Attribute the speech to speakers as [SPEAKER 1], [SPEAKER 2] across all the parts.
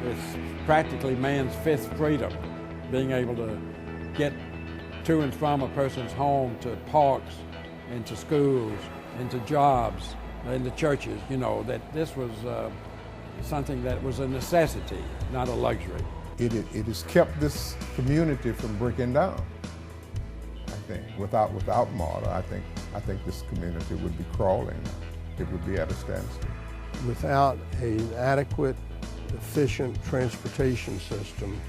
[SPEAKER 1] It's practically man's fifth freedom, being able to get to and from a person's home to parks, into schools, into jobs, into churches. You know, that this was something that was a necessity, not a luxury.
[SPEAKER 2] It has kept this community from breaking down. I think without MARTA, I think this community would be crawling. It would be at a standstill.
[SPEAKER 3] Without an adequate, efficient transportation system,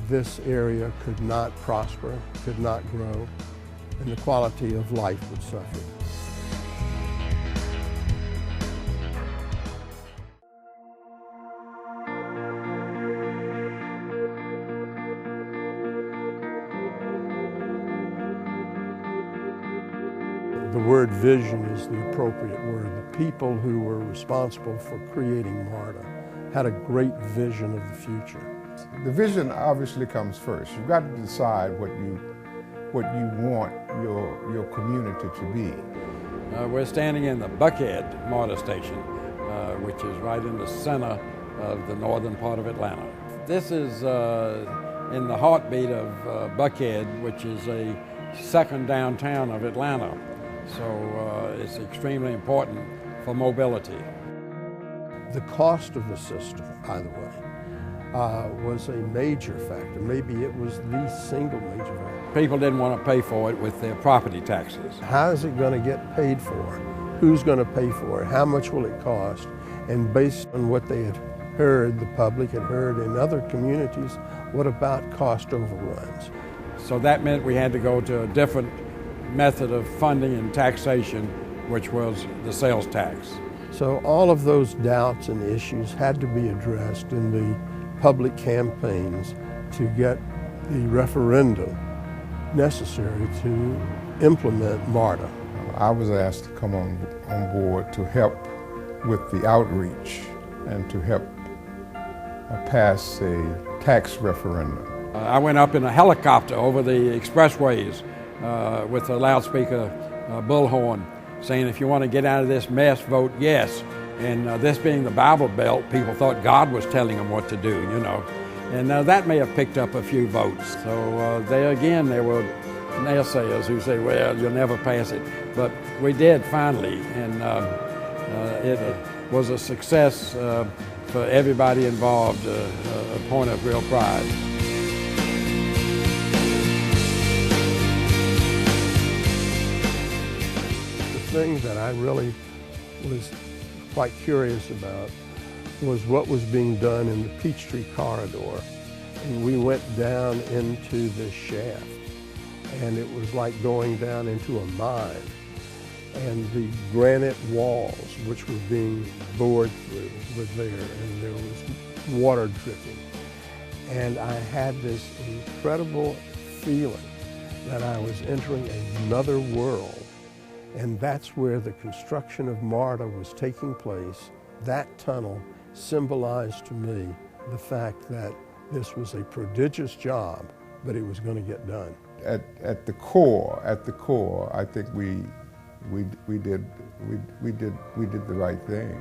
[SPEAKER 3] this area could not prosper, could not grow, and the quality of life would suffer. The word vision is the appropriate word. The people who were responsible for creating MARTA had a great vision of the future.
[SPEAKER 2] The vision obviously comes first. You've got to decide what you want your community to be.
[SPEAKER 1] We're standing in the Buckhead MARTA station, which is right in the center of the northern part of Atlanta. This is in the heartbeat of Buckhead, which is a second downtown of Atlanta. So it's extremely important for mobility.
[SPEAKER 3] The cost of the system, by the way, was a major factor. Maybe it was the single major factor.
[SPEAKER 1] People didn't want to pay for it with their property taxes.
[SPEAKER 3] How is it going to get paid for? Who's going to pay for it? How much will it cost? And based on what they had heard, the public had heard in other communities, what about cost overruns?
[SPEAKER 1] So that meant we had to go to a different method of funding and taxation, which was the sales tax.
[SPEAKER 3] So all of those doubts and issues had to be addressed in the public campaigns to get the referendum necessary to implement MARTA.
[SPEAKER 2] I was asked to come on board to help with the outreach and to help pass a tax referendum.
[SPEAKER 1] I went up in a helicopter over the expressways with a loudspeaker bullhorn saying, if you want to get out of this mess, vote yes. And this being the Bible Belt, people thought God was telling them what to do, you know. And that may have picked up a few votes. So there were naysayers who say, well, you'll never pass it. But we did finally, and it was a success for everybody involved, a point of real pride.
[SPEAKER 3] The thing that I really was quite curious about was what was being done in the Peachtree corridor. And we went down into the shaft, and it was like going down into a mine. And the granite walls, which were being bored through, were there, and there was water dripping. And I had this incredible feeling that I was entering another world. And that's where the construction of MARTA was taking place. That tunnel symbolized to me the fact that this was a prodigious job, but it was going to get done.
[SPEAKER 2] At the core, I think we did the right thing.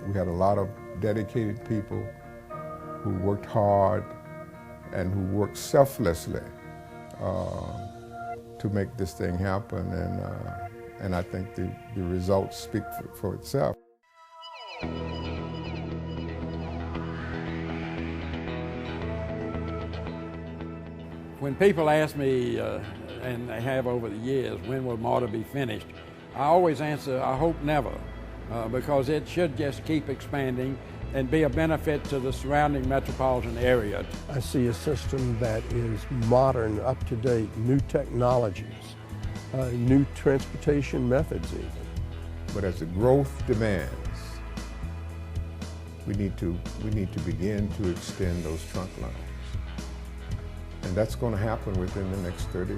[SPEAKER 2] We had a lot of dedicated people who worked hard and who worked selflessly to make this thing happen, and I think the results speak for itself.
[SPEAKER 1] When people ask me, and they have over the years, when will MARTA be finished, I always answer, I hope never, because it should just keep expanding and be a benefit to the surrounding metropolitan area.
[SPEAKER 3] I see a system that is modern, up-to-date, new technologies, new transportation methods even.
[SPEAKER 2] But as the growth demands, we need to begin to extend those trunk lines. And that's going to happen within the next 30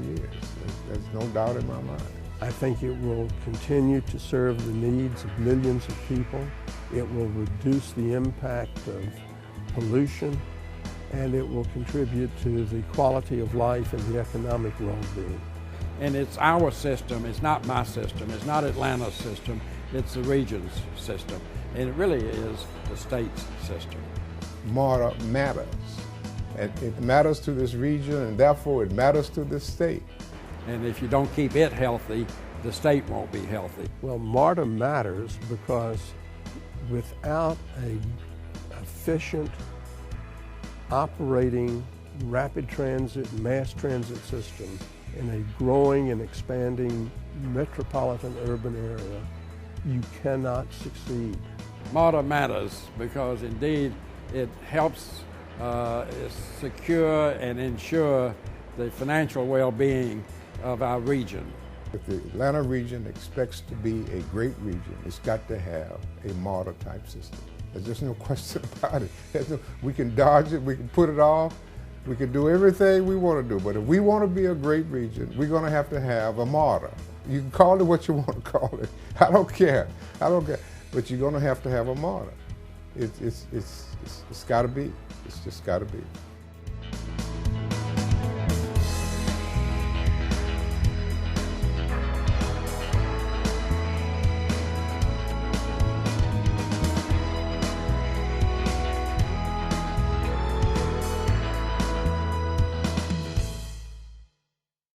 [SPEAKER 2] years. There's no doubt in my mind.
[SPEAKER 3] I think it will continue to serve the needs of millions of people. It will reduce the impact of pollution, and it will contribute to the quality of life and the economic well-being.
[SPEAKER 1] And it's our system, it's not my system, it's not Atlanta's system, it's the region's system. and it really is the state's system.
[SPEAKER 2] MARTA matters. And it matters to this region, and therefore it matters to this state.
[SPEAKER 1] And if you don't keep it healthy, the state won't be healthy.
[SPEAKER 3] Well, MARTA matters because without an efficient, operating, rapid transit, mass transit system in a growing and expanding metropolitan urban area, you cannot succeed.
[SPEAKER 1] MARTA matters because indeed it helps secure and ensure the financial well-being of our region.
[SPEAKER 2] If the Atlanta region expects to be a great region, it's got to have a MARTA type system. There's just no question about it. We can dodge it, we can put it off, we can do everything we want to do, but if we want to be a great region, we're going to have a MARTA. You can call it what you want to call it. I don't care, but you're going to have a MARTA. It's got to be. It's just got to be.